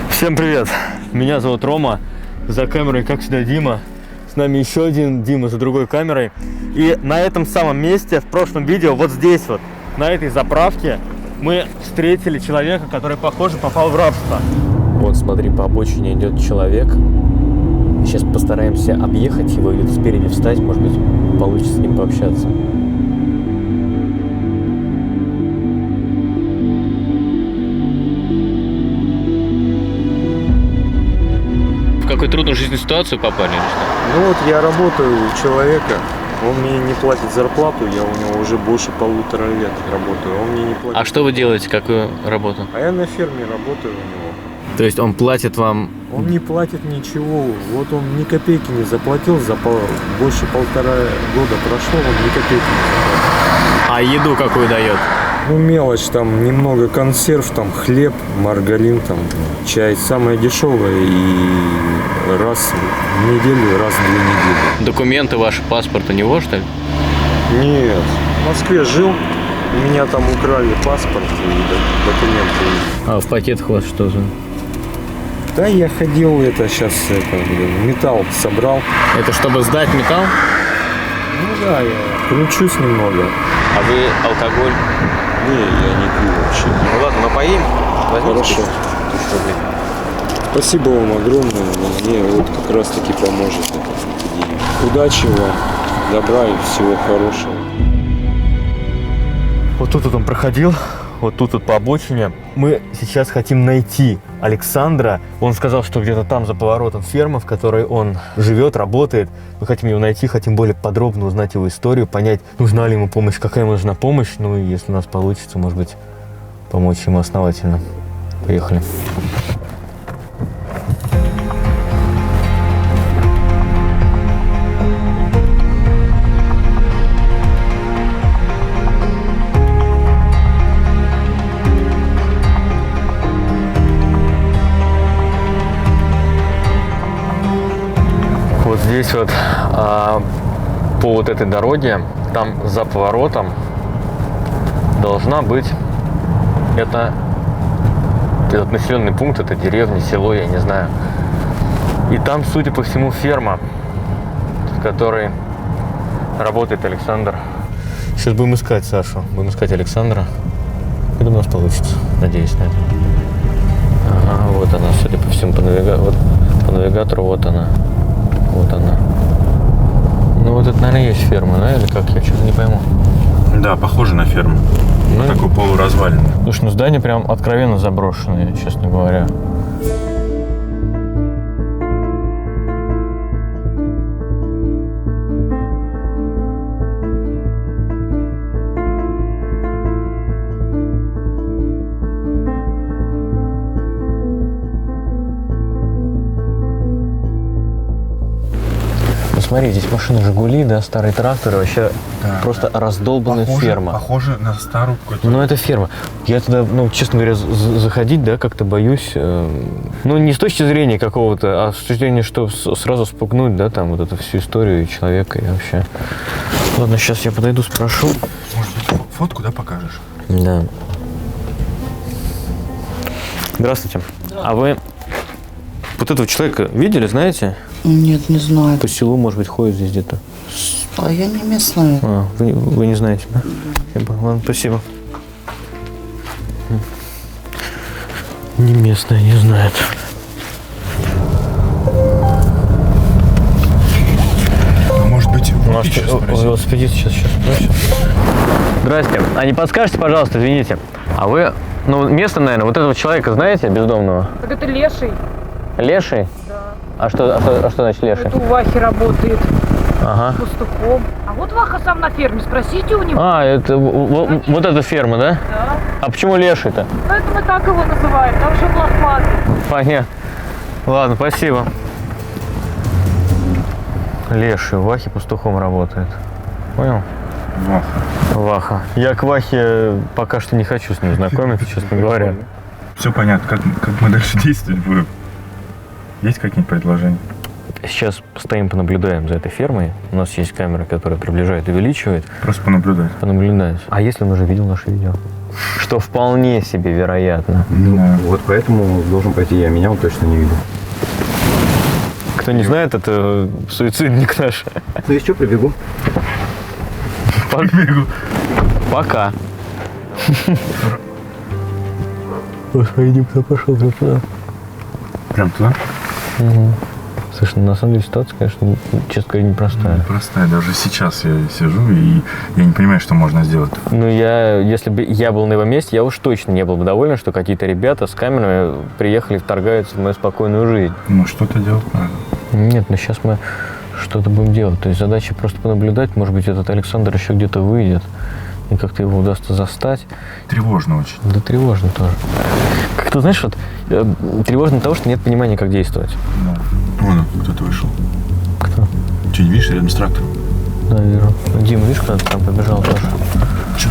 Всем привет! Меня зовут Рома. За камерой, как всегда, Дима. С нами еще один Дима за другой камерой. И на этом самом месте, в прошлом видео, вот здесь вот, на этой заправке, мы встретили человека, который, похоже, попал в рабство. Вот смотри, по обочине идет человек. Сейчас постараемся объехать его или спереди встать, может быть, получится с ним пообщаться. В какую трудную жизненную ситуацию попали или что? Ну вот я работаю у человека, он мне не платит зарплату, я у него уже больше 1,5 лет работаю, он мне не платит. А что вы делаете, какую работу? А я на ферме работаю у него. То есть он платит вам... Он не платит ничего, вот он ни копейки не заплатил, больше 1,5 года прошло, он ни копейки не заплатил. А еду какую дает? Ну мелочь, там немного консерв, там хлеб, маргарин, там чай, самое дешевое, и раз в неделю, раз в 2 недели. Документы ваши, паспорт у него, что ли? Нет, в Москве жил, у меня там украли паспорт и документы. А в пакетах у вас что за? Да, я ходил, металл собрал. Это чтобы сдать металл? Ну да, я кручусь немного. А вы алкоголь? Не, я не пью вообще. Ну ладно, мы поим. Хорошо. Спасибо вам огромное, мне вот как раз таки поможет это. И удачи вам, добра и всего хорошего. Вот тут вот он проходил, вот тут вот по обочине. Мы сейчас хотим найти Александра. Он сказал, что где-то там за поворотом ферма, в которой он живет, работает. Мы хотим его найти, хотим более подробно узнать его историю, понять, нужна ли ему помощь, какая ему нужна помощь. Ну и если у нас получится, может быть, помочь ему основательно. Поехали. Вот здесь вот по вот этой дороге, там за поворотом должна быть этот населенный пункт, это деревня, село, я не знаю. И там, судя по всему, ферма, в которой работает Александр. Сейчас будем искать Сашу, будем искать Александра. Я думаю, у нас получится, надеюсь на это. Ага, вот она, судя по всему, по навигатору, вот она. Вот она. Ну вот это, наверное, есть ферма, да? Или как? Я что-то не пойму. Да, похоже на ферму. Ну, такой полуразваленный. Слушай, ну здание прям откровенно заброшенное, честно говоря. Смотри, здесь машины «Жигули», да, старые тракторы, вообще Да, просто раздолбанная ферма. Похоже на старую какую-то. Ну, это ферма. Я туда, ну, честно говоря, заходить, да, как-то боюсь. Ну, не с точки зрения какого-то, а с точки зрения, что сразу спугнуть, да, там, вот эту всю историю и человека, и вообще. Ладно, сейчас я подойду, спрошу. Может, фотку, да, покажешь? Да. Здравствуйте. А вы вот этого человека видели, знаете? Нет, не знаю. По селу, может быть, ходит здесь где-то. А я не местная. А, вы не знаете, да? Ладно, спасибо. Не местная, не знает. А может быть, велосипедист сейчас. Здрасте. А не подскажете, пожалуйста, извините. А вы, ну, место, наверное, вот этого человека знаете, бездомного? Так это леший. Леший? Да. А что значит леший? Это у Вахи работает. Ага. Пастухом. А вот Ваха сам на ферме, спросите у него. А, это вот эта ферма, да? Да. А почему леший-то? Ну это мы так его называем, там же лохматый. Понятно. Ладно, спасибо. Леший, Вахи пастухом работает. Понял? Ваха. Я к Вахе пока что не хочу с ним знакомиться, честно говоря. Все понятно, как мы дальше действовать будем. Есть какие-нибудь предложения? Сейчас стоим, понаблюдаем за этой фермой. У нас есть камера, которая приближает, увеличивает. Просто понаблюдать. Понаблюдать. А если он уже видел наше видео? что вполне себе вероятно. Ну, вот поэтому должен пойти я. Меня он точно не видел. Кто не знает, это суицидник наш. Ну и что, прибегу? Пока. Пойди, кто пошел туда. Прям туда? Слушай, ну, на самом деле ситуация, конечно, честно говоря, непростая. Простая. Даже сейчас я сижу, и я не понимаю, что можно сделать. Ну, если бы я был на его месте, я уж точно не был бы доволен, что какие-то ребята с камерами приехали и вторгаются в мою спокойную жизнь. Ну, что-то делать надо. Нет, ну сейчас мы что-то будем делать. То есть задача просто понаблюдать. Может быть, этот Александр еще где-то выйдет, и как-то его удастся застать. Тревожно очень. Да тревожно тоже. Как-то, знаешь, вот тревожно того, что нет понимания, как действовать. Да. Вон он, кто-то вышел. Кто? Че, не видишь, рядом с трактором? Да, вижу. Дима, видишь, куда-то там побежал тоже. Че?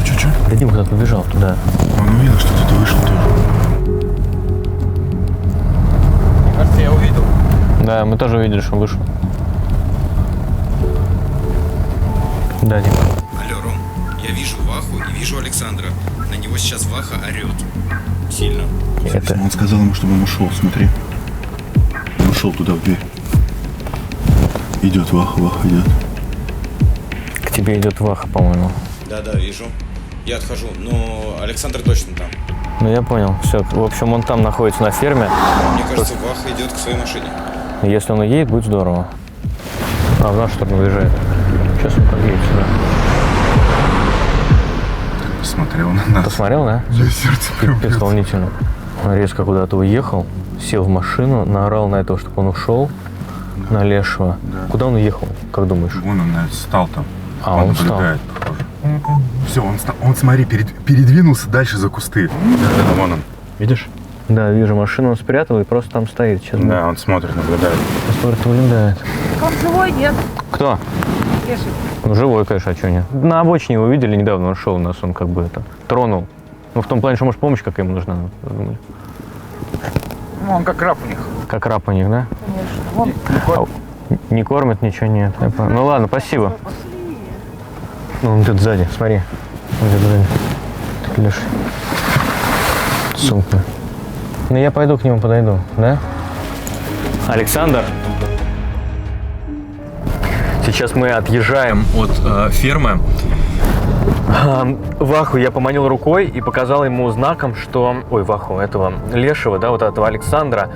Да Дима куда-то побежал туда. Он увидел, что кто-то вышел тоже. Кажется, я увидел. Да, мы тоже увидели, что он вышел. Да, Дима. Алло, Ром, я вижу Ваху и вижу Александра. На него сейчас Ваха орет. Сильно. Это... Он сказал ему, чтобы он ушел, смотри. Он ушел туда, в дверь. Идет Ваха идет. К тебе идет Ваха, по-моему. Да, вижу. Я отхожу, но Александр точно там. Ну, я понял. Все. В общем, он там находится на ферме. Мне кажется, Ваха идет к своей машине. Если он уедет, будет здорово. А, в нашу сторону уезжает. Сейчас он подъедет сюда. Посмотрел на нас. Посмотрел, да? Мне сердце прям бьется. Исполнительно. Он резко куда-то уехал, сел в машину, наорал на этого, чтобы он ушел, на Лешего. Да. Куда он уехал, как думаешь? Вон он стал там. А, он встал. наблюдает, похоже. Все, он смотри, передвинулся дальше за кусты. Да, вон он. Видишь? Да, вижу, машину он спрятал и просто там стоит. Сейчас Да, он смотрит, наблюдает. смотрит, наблюдает. Он живой, нет? Кто? Леший. Ну, живой, конечно, а что нет? На обочине его видели недавно, он шел у нас, он как бы это, тронул. Ну, в том плане, что, может, помощь какая ему нужна, думали. Ну, он как раб у них. Как раб у них, да? Конечно. Вон. Не кормят, ничего нет. Ну ладно, спасибо. Ну, он идет сзади, смотри. Он идет сзади. Тут Леша. Сумка. Ну, я пойду к нему подойду, да? Александр. Сейчас мы отъезжаем от фермы. Ваху я поманил рукой и показал ему знаком, что... Ой, Ваху, этого Лешего, да, вот этого Александра,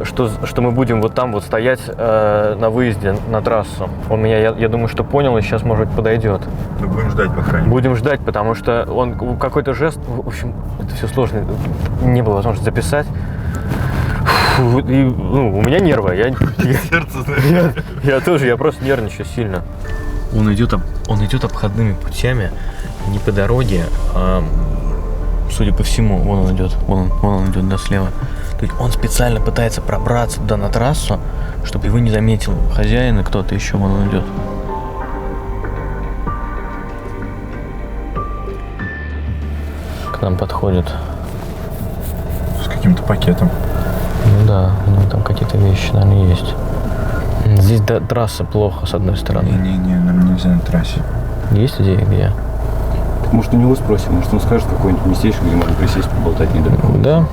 что мы будем вот там вот стоять на выезде на трассу. Он меня, я думаю, что понял и сейчас, может быть, подойдет. Мы будем ждать, по крайней мере. Будем ждать, потому что он какой-то жест... В общем, это все сложно. Не было возможности записать. Фу, и, ну, у меня нервы. Я тоже, я просто нервничаю сильно. Он идет обходными путями, не по дороге, а, судя по всему, вон он идет, вон он идет, да, слева. То есть он специально пытается пробраться туда на трассу, чтобы его не заметил хозяин и кто-то еще, вон он идет. К нам подходит. С каким-то пакетом. Ну да, у него там какие-то вещи, наверное, есть. Здесь трасса плохо, с одной стороны. Не, нам нельзя на трассе. Есть идея, где? Может, у него спросим, может, он скажет какое-нибудь местечко, где можно присесть, поболтать недалеко. Да.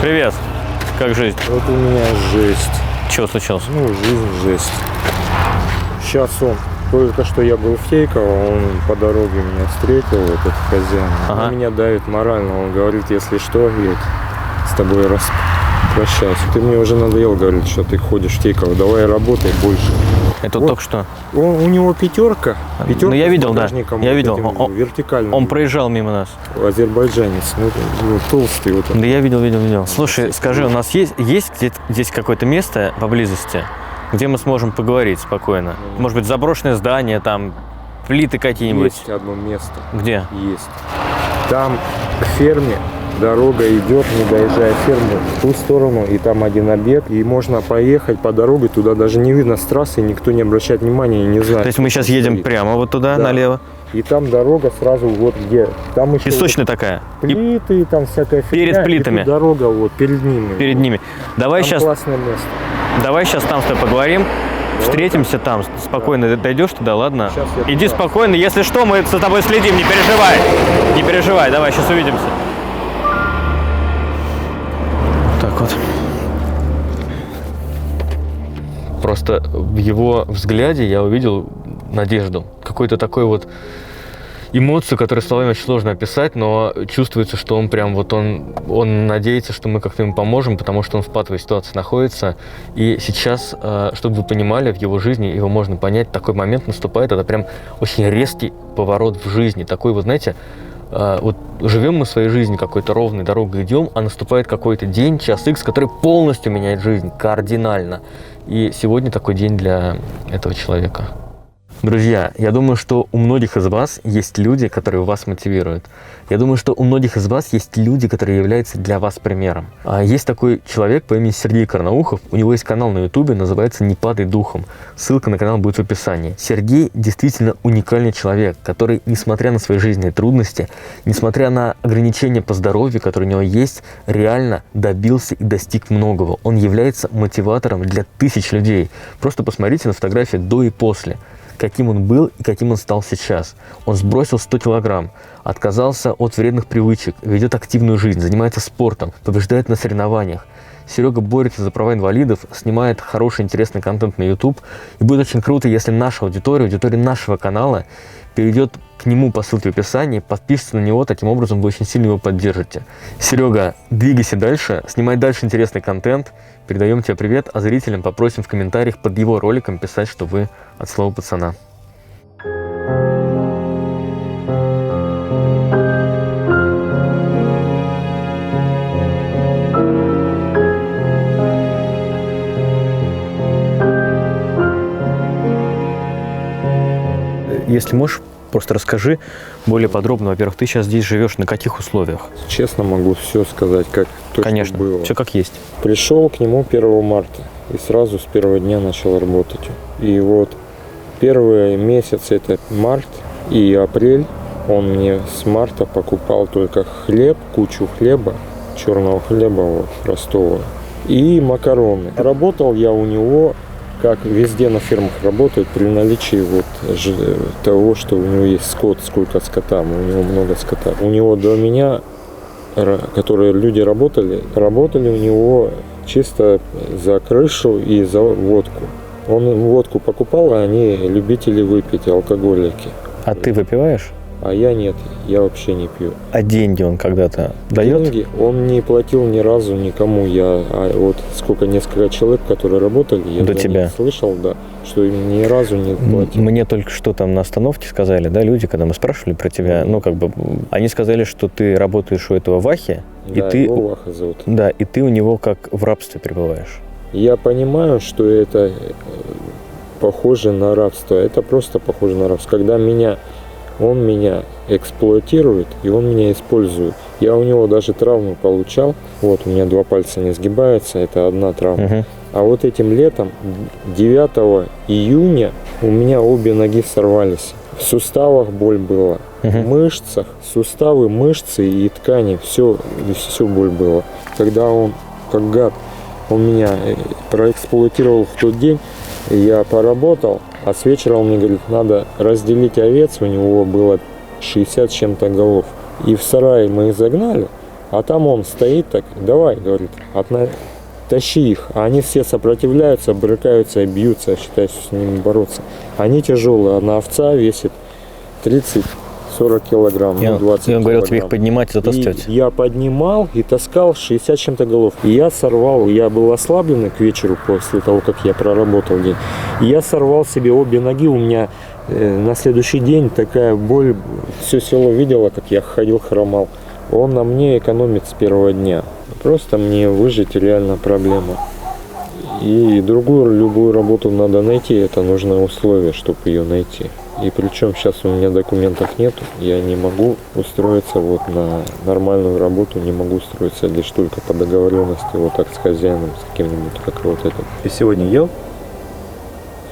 Привет. Как жизнь? Вот у меня жесть. Чего случилось? Ну, жизнь жесть. Сейчас он, только что я был в Тейково, он по дороге меня встретил, этот хозяин. Ага. Он меня давит морально, он говорит, если что, говорит, с тобой распрощаюсь. Ты мне уже надоел, говорит, что ты ходишь в Тейково, давай работай больше. Это Вот. только что. У него пятерка Ну, я видел, с да. багажником Я вот видел. этим вертикальным. Он проезжал мимо нас. Азербайджанец, ну, толстый вот он. Да я видел. Слушай, скажи, у нас есть где-то здесь какое-то место поблизости, где мы сможем поговорить спокойно? Может быть, заброшенное здание, там, плиты какие-нибудь? Есть одно место. Где? Есть. Там к ферме дорога идет, не доезжая ферму, в ту сторону, и там один объект, и можно поехать по дороге, туда даже не видно с трассы, никто не обращает внимания, не знает. То есть мы сейчас едем прямо вот туда, Да. налево? и там дорога сразу вот где. Там еще Песочная такая. вот И плиты, там всякая фигня. перед плитами. И тут дорога вот перед ними. перед ними. Давай Там сейчас, классное место. давай сейчас там с тобой поговорим. Встретимся там. Спокойно дойдешь туда, ладно? Сейчас я Иди туда. спокойно. Если что, мы за тобой следим. Не переживай. Не переживай. Давай, сейчас увидимся. Так вот. Просто в его взгляде я увидел надежду. Какой-то такой вот эмоцию, которую словами очень сложно описать, но чувствуется, что он прям вот он надеется, что мы как-то ему поможем, потому что он в патовой ситуации находится. И сейчас, чтобы вы понимали, в его жизни его можно понять, такой момент наступает, это прям очень резкий поворот в жизни. Такой вот, знаете, вот живем мы своей жизнью какой-то ровной дорогой идем, а наступает какой-то день, час X, который полностью меняет жизнь, кардинально. И сегодня такой день для этого человека. Друзья, я думаю, что у многих из вас есть люди, которые вас мотивируют. Я думаю, что у многих из вас есть люди, которые являются для вас примером. Есть такой человек по имени Сергей Карнаухов. У него есть канал на Ютубе, называется «Не падай духом». Ссылка на канал будет в описании. Сергей действительно уникальный человек, который, несмотря на свои жизненные трудности, несмотря на ограничения по здоровью, которые у него есть, реально добился и достиг многого. Он является мотиватором для тысяч людей. Просто посмотрите на фотографии до и после. Каким он был и каким он стал сейчас. Он сбросил 100 килограмм, отказался от вредных привычек, ведет активную жизнь, занимается спортом, побеждает на соревнованиях. Серега борется за права инвалидов, снимает хороший, интересный контент на YouTube. И будет очень круто, если наша аудитория нашего канала перейдет к нему по ссылке в описании, подпишется на него, таким образом вы очень сильно его поддержите. Серега, двигайся дальше, снимай дальше интересный контент. Передаем тебе привет, а зрителям попросим в комментариях под его роликом писать, что вы от слова пацана. Если можешь, просто расскажи более подробно. Во-первых, ты сейчас здесь живешь на каких условиях? Честно могу все сказать, как то, Конечно, что было. все как есть. Пришел к нему 1 марта и сразу с первого дня начал работать. И вот первые месяцы это март и апрель. Он мне с марта покупал только хлеб, кучу хлеба, черного хлеба вот, простого, и макароны. Работал я у него, как везде на фермах работают, при наличии вот того, что у него есть скот, сколько скота, у него много скота. У него до меня, которые люди работали у него чисто за крышу и за водку. Он водку покупал, а они любители выпить, алкоголики. А ты выпиваешь? А я нет, я вообще не пью. А деньги он когда-то дает? Деньги он не платил ни разу никому. Вот сколько, несколько человек, которые работали, я До тебя слышал, да, что им ни разу не платил. Мне только что там на остановке сказали, да, люди, когда мы спрашивали про тебя, ну, как бы, они сказали, что ты работаешь у этого Вахи, Да, и ты, его Ваха зовут. да, и ты у него как в рабстве пребываешь. Я понимаю, что это похоже на рабство. Это просто похоже на рабство. Когда он меня эксплуатирует, и он меня использует. Я у него даже травму получал. Вот, у меня 2 пальца не сгибаются, это одна травма. Угу. А вот этим летом, 9 июня, у меня обе ноги сорвались. В суставах боль была, в мышцах, суставы, мышцы и ткани, все боль была. Когда он, как гад, он меня проэксплуатировал в тот день, я поработал, а с вечера он мне говорит, надо разделить овец, у него было 60 с чем-то голов. И в сарай мы их загнали, а там он стоит так, давай, говорит, тащи их. А они все сопротивляются, брыкаются и бьются, считаю, с ними бороться. Они тяжелые, одна овца весит 30-40 килограмм, 20 и он говорил тебе их килограмм. поднимать и затаскивать. Я поднимал и таскал 60 с чем-то голов. И я сорвал, я был ослабленный к вечеру после того, как я проработал день. И я сорвал себе обе ноги, у меня на следующий день такая боль, все село видело, как я ходил, хромал. Он на мне экономит с первого дня. Просто мне выжить реально проблема. И другую любую работу надо найти, это нужно условие, чтобы ее найти. И причем сейчас у меня документов нету, я не могу устроиться вот на нормальную работу, не могу устроиться лишь только по договоренности вот так с хозяином, с каким-нибудь, как вот этот. Ты сегодня ел?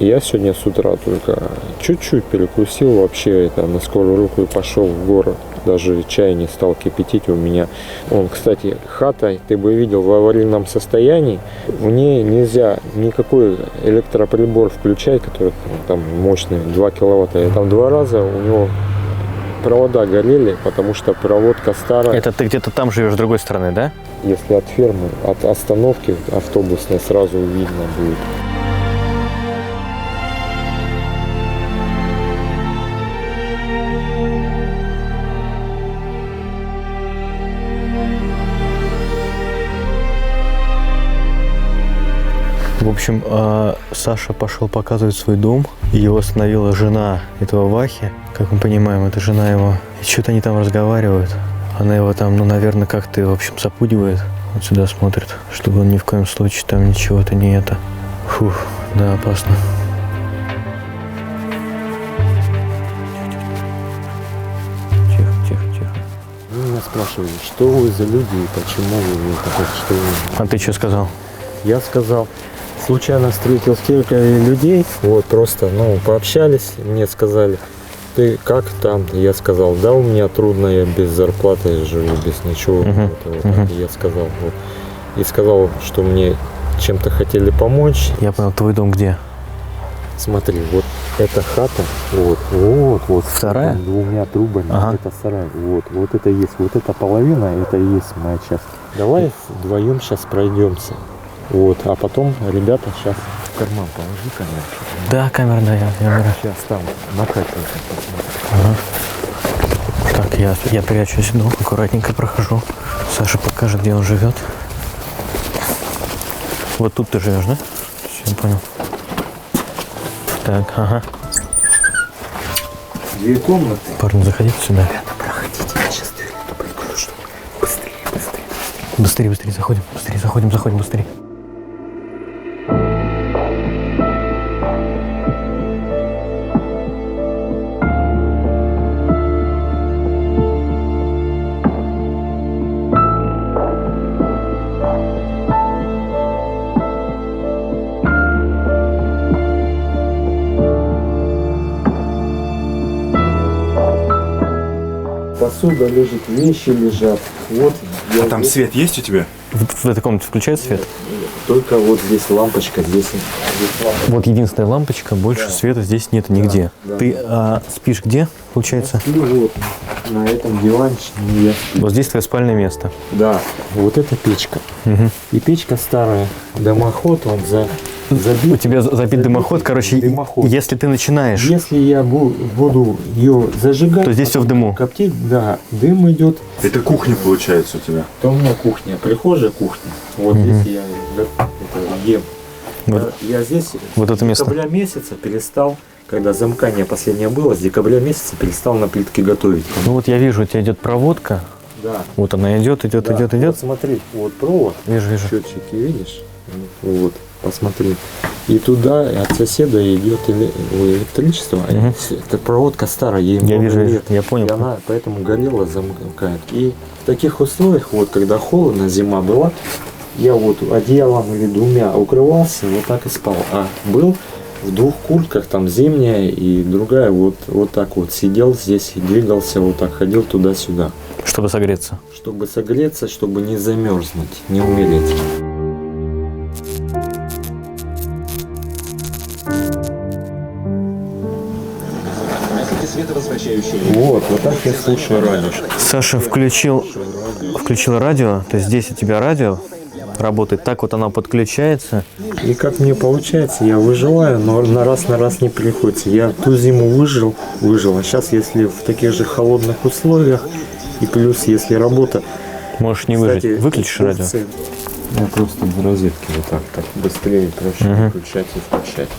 Я сегодня с утра только чуть-чуть перекусил, вообще это на скорую руку и пошел в город. Даже чай не стал кипятить у меня. Кстати, хата, ты бы видел, в аварийном состоянии. В ней нельзя никакой электроприбор включать, который там мощный, 2 киловатта. И там 2 раза у него провода горели, потому что проводка старая. Это ты где-то там живешь с другой стороны, да? Если от фермы, от остановки автобусной сразу видно будет. В общем, Саша пошел показывать свой дом, и его остановила жена этого Вахи. Как мы понимаем, это жена его. И что-то они там разговаривают. Она его там, наверное, как-то, в общем, запугивает. Вот сюда смотрит, чтобы он ни в коем случае там ничего-то не это. Фух, да, опасно. Тихо. Вы меня спрашивали, что вы за люди и почему вы такой, что вы... А ты что сказал? Я сказал, случайно встретил столько людей, вот просто, пообщались, мне сказали, ты как там? Я сказал, да, у меня трудно, я без зарплаты живу, без ничего. Я сказал, вот. И сказал, что мне чем-то хотели помочь. Я понял, твой дом где? Смотри, вот эта хата, вот. Вторая? С 2 трубами, это сарай, вот это есть, вот эта половина, это и есть моя часть. Давай вдвоем сейчас пройдемся. Вот, а потом ребята сейчас в карман положи камеру. Да, камера, да, я беру. Сейчас там накатывай. Так, я прячусь, аккуратненько прохожу. Саша покажет, где он живет. Вот тут ты живешь, да? Все, понял. Так, ага. 2 комнаты. Парни, заходите сюда. Ребята, проходите, я сейчас дверь прикрою, что быстрее. Быстрее, заходим, быстрее. Посуда лежит, вещи лежат. Вот. А там свет есть у тебя? В этой комнате включается свет? Только вот здесь лампочка, здесь лампочка. Вот единственная лампочка, больше света здесь нет нигде. Да. Ты спишь где, получается? Сплю вот на этом диванчике. Я сплю. Вот здесь твое спальное место. Да, вот это печка. И печка старая. Дымоход, он забит. У тебя забит дымоход, короче, Дымоход. если ты начинаешь, Если я буду ее зажигать, то здесь все в дыму. коптить, да, дым идет. Это кухня получается у тебя. То у меня кухня, прихожая кухня. Вот здесь я ем. Вот, Я здесь вот это с место. декабря месяца перестал, когда замыкание последнее было, с декабря месяца перестал на плитке готовить. Ну вот я вижу, у тебя идет проводка. Да. Вот она идет. Да. Вот смотри, вот провод. Вижу. Счетчики, видишь? Вот, посмотри. И туда от соседа идет электричество. Это проводка старая, ей Я много вижу, лет. я понял. И она поэтому горела, замыкает. И в таких условиях, вот когда холодно, зима была, я вот одеялом или 2 укрывался, вот так и спал. А был в 2 куртках, там зимняя и другая, вот так вот сидел здесь и двигался, вот так ходил туда-сюда. Чтобы согреться. Чтобы согреться, чтобы не замерзнуть, не умереть. Вот так я слушаю радио. Саша включил радио, то есть здесь у тебя радио работает, так вот оно подключается. И как мне получается, я выживаю, но на раз не приходится. Я ту зиму выжил, а сейчас, если в таких же холодных условиях, и плюс, если работа... Можешь не выжить. Выключишь радио? Я просто в розетке вот так быстрее, проще включать и включать.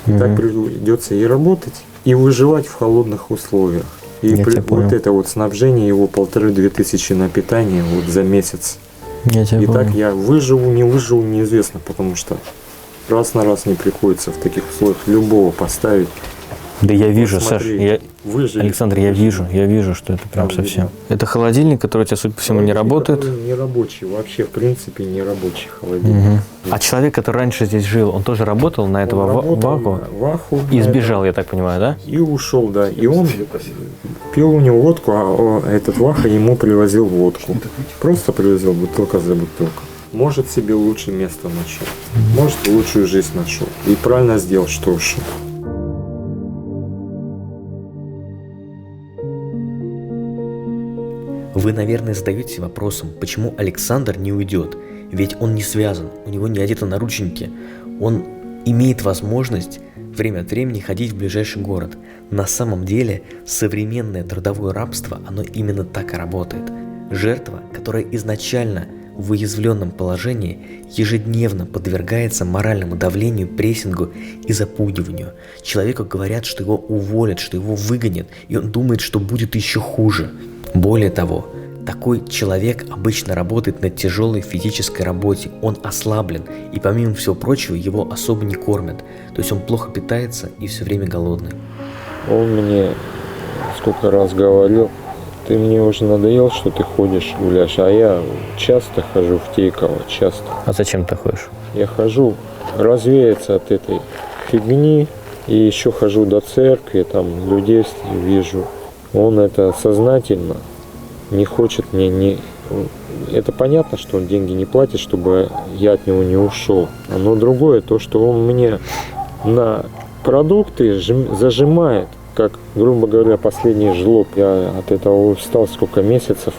И так придется и работать, и выживать в холодных условиях. И вот это вот снабжение его 1500-2000 на питание вот за месяц. Я тебя И понял. так я выживу, не выживу, неизвестно, потому что раз на раз не приходится в таких условиях любого поставить. Да я вижу, Саш, Посмотри, выжили. Александр, я вижу, что это прям Там совсем. видно. Это холодильник, который у тебя, судя по всему, не работает. Который не рабочий, вообще, в принципе, не рабочий холодильник. Мгм. А человек, который раньше здесь жил, он тоже работал на этого Он работал ваху на ваху, и на сбежал, я так понимаю, да? И ушел, да. И он пил у него водку, а этот Ваха ему привозил водку. Просто привозил бутылка за бутылкой. Может, себе лучшее место нашел. Может, лучшую жизнь нашел. И правильно сделал, что ушел. Вы, наверное, задаетесь вопросом, почему Александр не уйдет, ведь он не связан, у него не одеты наручники, он имеет возможность время от времени ходить в ближайший город. На самом деле, современное трудовое рабство, оно именно так и работает. Жертва, которая изначально в уязвленном положении, ежедневно подвергается моральному давлению, прессингу и запугиванию. Человеку говорят, что его уволят, что его выгонят, и он думает, что будет еще хуже. Более того, такой человек обычно работает на тяжелой физической работе, он ослаблен, и помимо всего прочего его особо не кормят, то есть он плохо питается и все время голодный. Он мне сколько раз говорил: ты мне уже надоел, что ты ходишь, гуляешь, а я часто хожу в Тейково, часто. А зачем ты ходишь? Я хожу развеяться от этой фигни, и еще хожу до церкви, там людей вижу. Он это сознательно не хочет мне. Это понятно, что он деньги не платит, чтобы я от него не ушел. Но другое, то, что он мне на продукты зажимает, как, грубо говоря, последний жлоб. Я от этого устал сколько месяцев.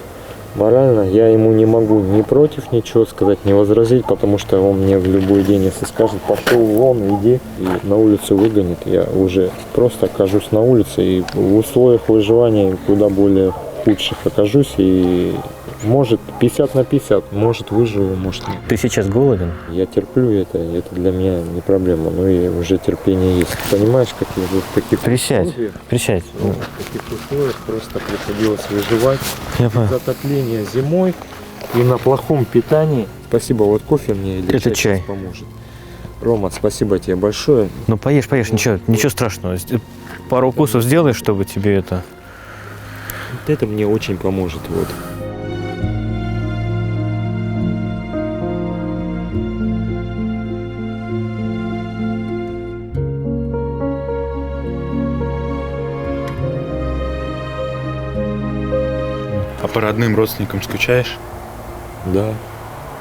Морально я ему не могу ни против ничего сказать, ни возразить, потому что он мне в любой день, если скажет: пошел вон, иди, и на улицу выгонит, я уже просто окажусь на улице и в условиях выживания куда более худших окажусь, и может 50 на 50, может выживу, может нет. Ты сейчас голоден? Я терплю это для меня не проблема, но и уже терпение есть. Понимаешь, как я в таких Присядь, условиях, присядь. в таких условиях просто приходилось выживать. Я понял. Затопление зимой и на плохом питании. Спасибо, вот кофе мне или Это чай. сейчас поможет. Рома, спасибо тебе большое. Ну поешь, ничего страшного. Пару укусов сделаешь, чтобы тебе это... Вот это мне очень поможет. Вот. А по родным родственникам скучаешь? Да,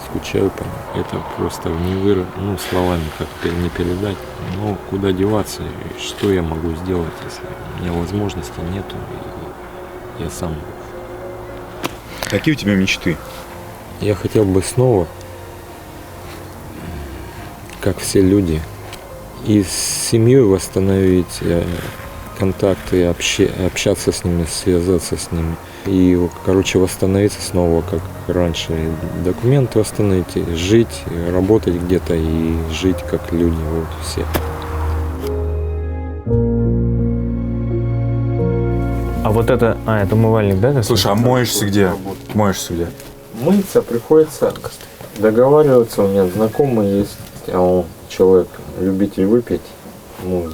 скучаю по ним. Это просто словами как-то не передать. Ну, куда деваться, и что я могу сделать, если у меня возможности нету, и я сам. Какие у тебя мечты? Я хотел бы снова, как все люди, и с семьей восстановить контакты, общаться с ними, связаться с ними. И, восстановиться снова, как раньше. И документы восстановить, жить, работать где-то и жить как люди, вот все. А вот это... это умывальник, да? Слушай, а моешься где? Моешься где? Мыться приходится договариваться. У меня знакомый есть, а он человек, любитель выпить. Ему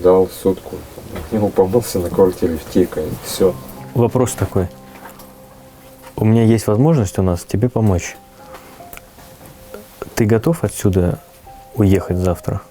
дал сутку. От него помылся на квартире в Тейково. Все. Вопрос такой. У меня есть возможность у нас тебе помочь. Ты готов отсюда уехать завтра?